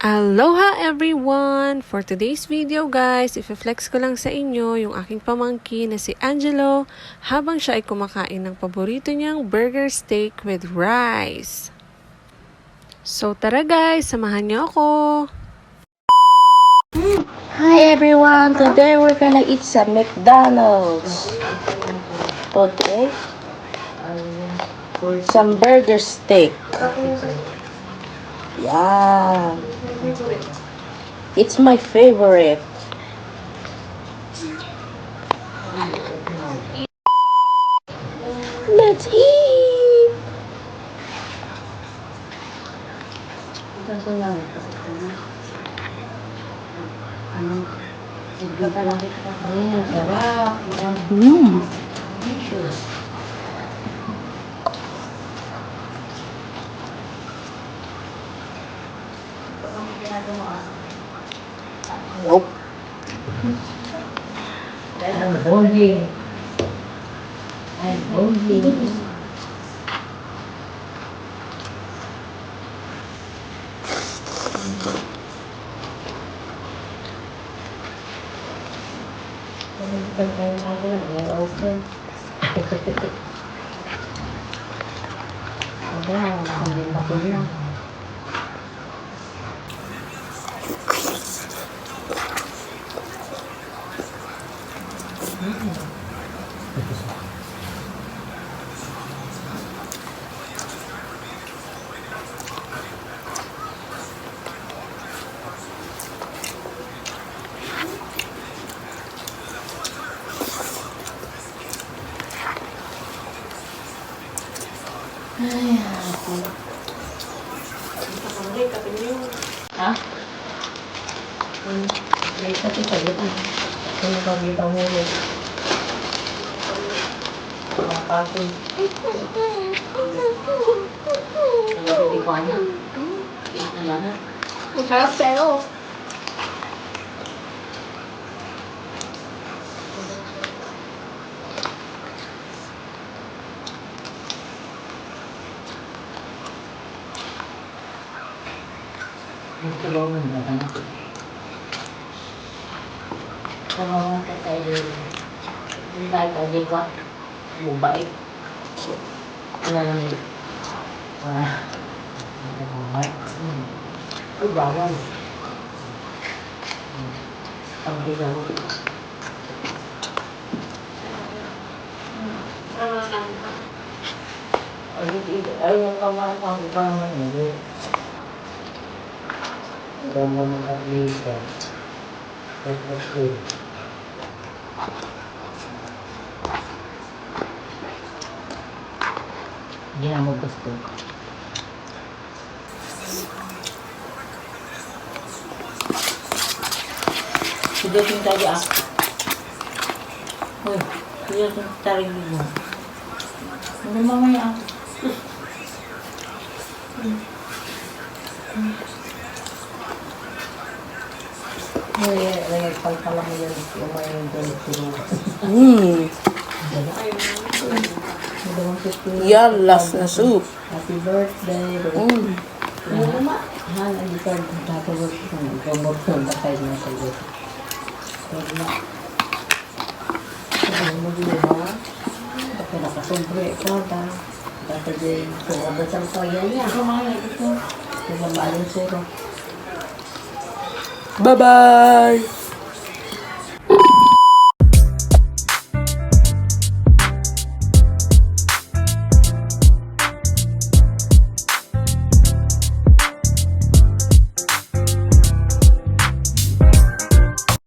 Aloha everyone! For today's video guys, i-flex ko lang sa inyo yung aking pamangkin na si Angelo habang siya ay kumakain ng paborito niyang burger steak with rice. So tara guys, samahan niyo ako! Hi everyone! Today we're gonna eat some McDonald's. Okay? Some burger steak. Yeah. It's my favorite. Let's eat! Mm. Nope. I'm holding. Open. Ha? May kasi sagot na. Kung nakakita mo ulit. Makakasod. Hindi ko alam. Ano na? Masarap sa'yo. Tulungan na ka na. Tulungan ka tayo. Hindi tayo tayo ka. Mubait. Wala lang yun. Mubait. Ay, bawal. Ang higaw. Ay, yung kamay ang kamay. Kamu mengalihkan, betul. Dia mau betul. Sudah cinta aja. Woi, dia cari dulu. Udah mama ya. Pagpala mo yan, yung may Yalas na soup. Happy birthday. Hindi ka tatawag ko. Gamot ko, bakay na sa'yo. Pwede na. Sabi mo dito ba? Bakit nakasobre ka ba? Bakit din, kung abot ang kaya niya. Kumain ito. Kung mabalong suro. Bye-bye!